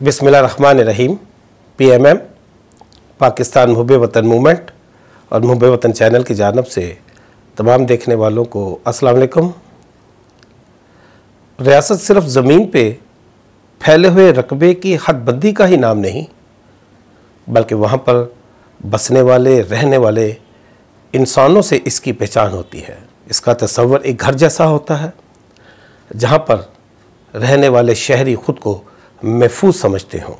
बिस्मिल्लाहिर्रहमानिर्रहीम। PMM पाकिस्तान मुहब्बे वतन movement और मुहब्बे वतन चैनल की जानिब से तमाम देखने वालों को अस्सलाम वालेकुम। रियासत सिर्फ ज़मीन पे फैले हुए रकबे की हदबंदी का ही नाम नहीं, बल्कि वहाँ पर बसने वाले रहने वाले इंसानों से इसकी पहचान होती है। इसका तस्वर एक घर जैसा होता है जहाँ पर रहने वाले शहरी ख़ुद को महफूज समझते हों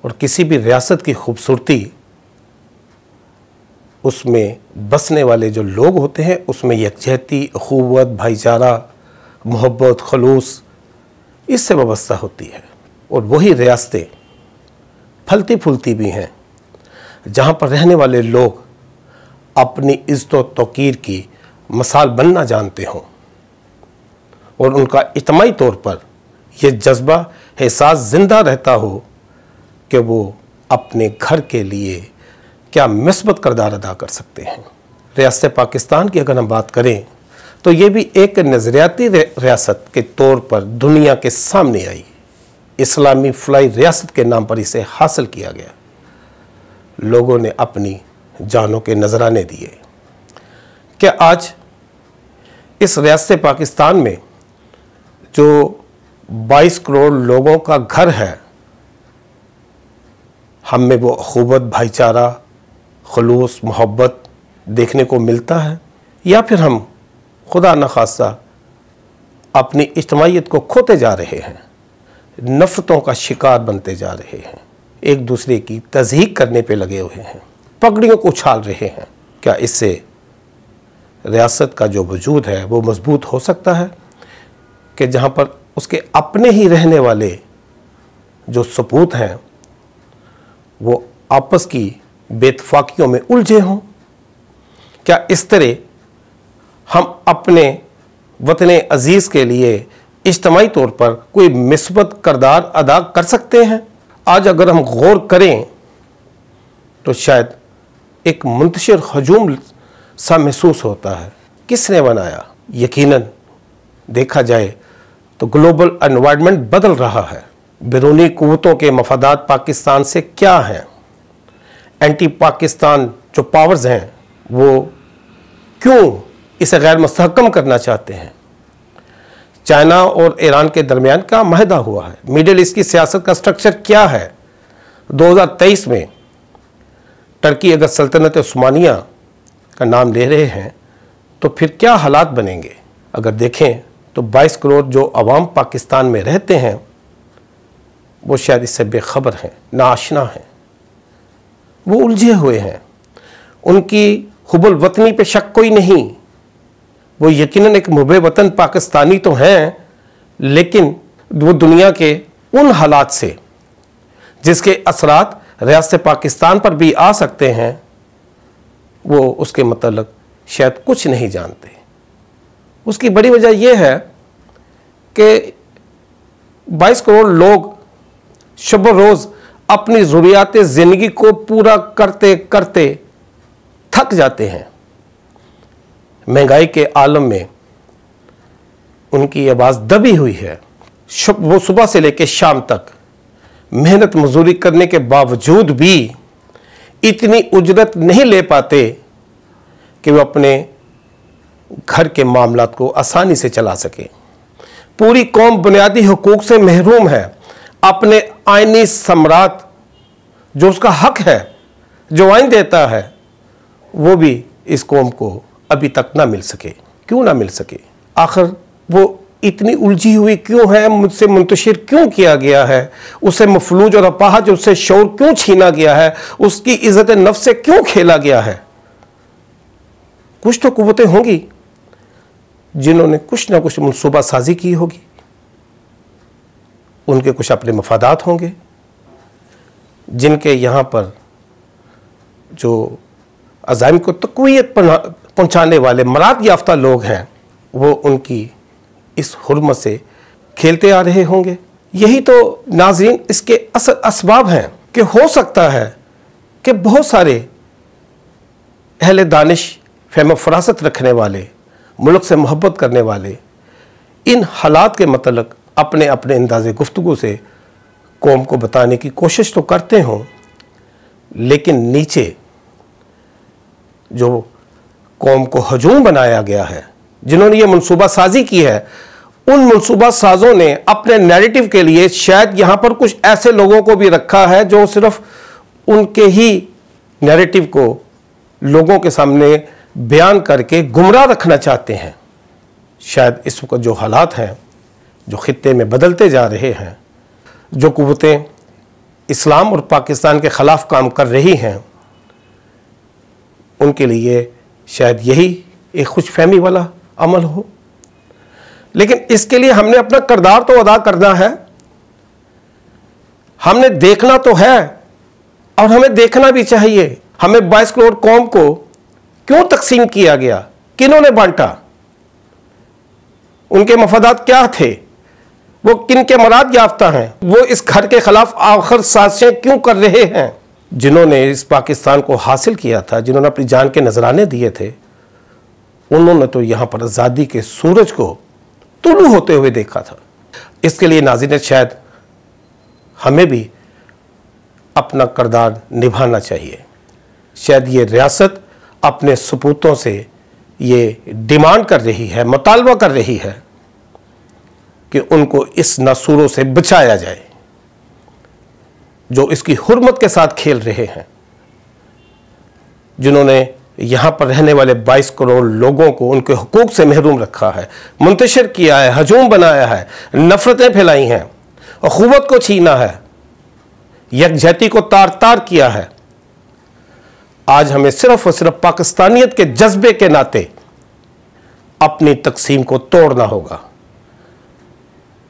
और किसी भी रियासत की खूबसूरती उसमें बसने वाले जो लोग होते हैं उसमें यकजहती, अखुवत, भाईचारा, मोहब्बत, खलूस इससे वाबस्ता होती है। और वही रियासतें फलती फूलती भी हैं जहाँ पर रहने वाले लोग अपनी इज़्ज़त व तौक़ीर की मिसाल बनना जानते हों और उनका इज्तिमाई तौर पर यह जज्बा एहसास ज़िंदा रहता हो कि वो अपने घर के लिए क्या मिस्बत किरदार अदा कर सकते हैं। रियासत पाकिस्तान की अगर हम बात करें तो ये भी एक नज़रियाती रियासत के तौर पर दुनिया के सामने आई। इस्लामी फलाई रियासत के नाम पर इसे हासिल किया गया। लोगों ने अपनी जानों के नजराने दिए। क्या आज इस रियासत पाकिस्तान में जो 22 करोड़ लोगों का घर है, हम में वो अखुवत, भाईचारा, खलूस, मोहब्बत देखने को मिलता है, या फिर हम खुदा न खास्ता अपनी इज्तिमाइयत को खोते जा रहे हैं, नफ़रतों का शिकार बनते जा रहे हैं, एक दूसरे की तज़हीक करने पे लगे हुए हैं, पगड़ियों को उछाल रहे हैं। क्या इससे रियासत का जो वजूद है वो मजबूत हो सकता है कि जहाँ पर उसके अपने ही रहने वाले जो सपूत हैं वो आपस की बेइत्तेफाकियों में उलझे हों? क्या इस तरह हम अपने वतन अज़ीज़ के लिए इज्तिमाई तौर पर कोई मिस्बत किरदार अदा कर सकते हैं? आज अगर हम गौर करें तो शायद एक मुंतशिर हजूम सा महसूस होता है। किसने बनाया? यकीनन देखा जाए तो ग्लोबल एनवायरनमेंट बदल रहा है। बैरूनी कुव्वतों के मफादात पाकिस्तान से क्या हैं? एंटी पाकिस्तान जो पावर्स हैं वो क्यों इसे गैर मुस्तहकम करना चाहते हैं? चाइना और ईरान के दरमियान क्या माहिदा हुआ है? मिडिल ईस्ट की सियासत का स्ट्रक्चर क्या है? 2023 में टर्की अगर सल्तनत उस्मानिया का नाम ले रहे हैं तो फिर क्या हालात बनेंगे? अगर देखें तो 22 करोड़ जो अवाम पाकिस्तान में रहते हैं वो शायद इससे बेखबर हैं, नाआशना हैं, वो उलझे हुए हैं। उनकी हुब्बुल वतनी पे शक कोई नहीं, वो यकीनन एक मुहब्बे वतन पाकिस्तानी तो हैं, लेकिन वो दुनिया के उन हालात से जिसके असरात रियासत पाकिस्तान पर भी आ सकते हैं वो उसके मतलब शायद कुछ नहीं जानते। उसकी बड़ी वजह यह है कि 22 करोड़ लोग शब रोज़ अपनी ज़रूरियात ज़िंदगी को पूरा करते करते थक जाते हैं। महंगाई के आलम में उनकी आवाज़ दबी हुई है। वो सुबह से लेकर शाम तक मेहनत मजदूरी करने के बावजूद भी इतनी उजरत नहीं ले पाते कि वो अपने घर के मामलात को आसानी से चला सके। पूरी कौम बुनियादी हुकूक से महरूम है। अपने आईनी सम्राट जो उसका हक है, जो आइन देता है, वो भी इस कौम को अभी तक ना मिल सके। क्यों ना मिल सके? आखिर वो इतनी उलझी हुई क्यों है? मुझसे मुंतशिर क्यों किया गया है? उसे मफलूज और अपाहज उससे शौर क्यों छीना गया है? उसकी इज्जत नफ्स से क्यों खेला गया है? कुछ तो कुव्वतें होंगी जिन्होंने कुछ ना कुछ मनसूबा साजी की होगी, उनके कुछ अपने मफादात होंगे, जिनके यहाँ पर जो अज़ाइम को तक़वियत पहुँचाने वाले मराद याफ्ता लोग हैं वो उनकी इस हुर्मत से खेलते आ रहे होंगे। यही तो नाज़रीन इसके असल असबाब हैं कि हो सकता है कि बहुत सारे अहले दानिश, फ़हम फ़रासत रखने वाले, मुल्क से मोहब्बत करने वाले इन हालात के मतलब अपने अपने अंदाज़े गुफ्तगू से कौम को बताने की कोशिश तो करते हों, लेकिन नीचे जो कौम को हजूम बनाया गया है, जिन्होंने ये मनसूबा साजी की है, उन मनसूबा साजों ने अपने नैरेटिव के लिए शायद यहाँ पर कुछ ऐसे लोगों को भी रखा है जो सिर्फ उनके ही नैरेटिव को लोगों के सामने बयान करके गुमराह रखना चाहते हैं। शायद इस वक्त जो हालात हैं, जो खित्ते में बदलते जा रहे हैं, जो कुव्वतें इस्लाम और पाकिस्तान के ख़िलाफ़ काम कर रही हैं, उनके लिए शायद यही एक खुशफहमी वाला अमल हो। लेकिन इसके लिए हमने अपना किरदार तो अदा करना है, हमने देखना तो है और हमें देखना भी चाहिए। हमें 22 करोड़ कौम को क्यों तकसीम किया गया, किन्होंने बांटा, उनके मफादात क्या थे, वो किन के मराद याफ्ता हैं, वो इस घर के खिलाफ आखिर साजिशें क्यों कर रहे हैं। जिन्होंने इस पाकिस्तान को हासिल किया था, जिन्होंने अपनी जान के नजराने दिए थे, उन्होंने तो यहाँ पर आज़ादी के सूरज को तुलू होते हुए देखा था। इसके लिए नाज़रीन शायद हमें भी अपना किरदार निभाना चाहिए। शायद ये रियासत अपने सपूतों से ये डिमांड कर रही है, मुतालबा कर रही है कि उनको इस नासूरों से बचाया जाए जो इसकी हुर्मत के साथ खेल रहे हैं, जिन्होंने यहाँ पर रहने वाले 22 करोड़ लोगों को उनके हुकूक से महरूम रखा है, मुंतशिर किया है, हजूम बनाया है, नफरतें फैलाई हैं, अखुवत को छीना है, यकजहती को तार तार किया है। आज हमें सिर्फ और सिर्फ पाकिस्तानियत के जज्बे के नाते अपनी तकसीम को तोड़ना होगा,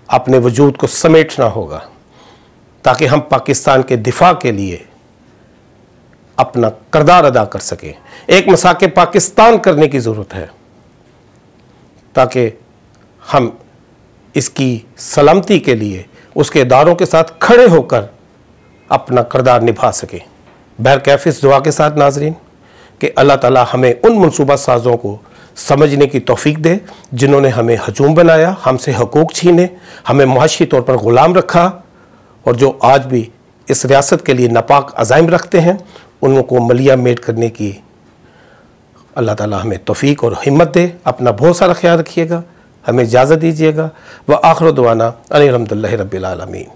अपने वजूद को समेटना होगा, ताकि हम पाकिस्तान के दिफा के लिए अपना किरदार अदा कर सकें। एक मसाके पाकिस्तान करने की ज़रूरत है ताकि हम इसकी सलामती के लिए उसके इदारों के साथ खड़े होकर अपना किरदार निभा सकें। बहरकैफ इस दुआ के साथ नाजरीन कि अल्लाह ताला हमें उन मनसूबा साजों को समझने की तौफीक दे जिन्होंने हमें हजूम बनाया, हमसे हकूक़ छीने, हमें मुआशी तौर पर ग़ुलाम रखा, और जो आज भी इस रियासत के लिए नापाक अज़ाइम रखते हैं, उनको मलिया मेट करने की अल्लाह ताला हमें तौफीक और हिम्मत दे। अपना बहुत सारा ख्याल रखिएगा, हमें इजाज़त दीजिएगा। व आखिर दुआना अनिल हम्दुलिल्लाहि रब्बिल आलमीन।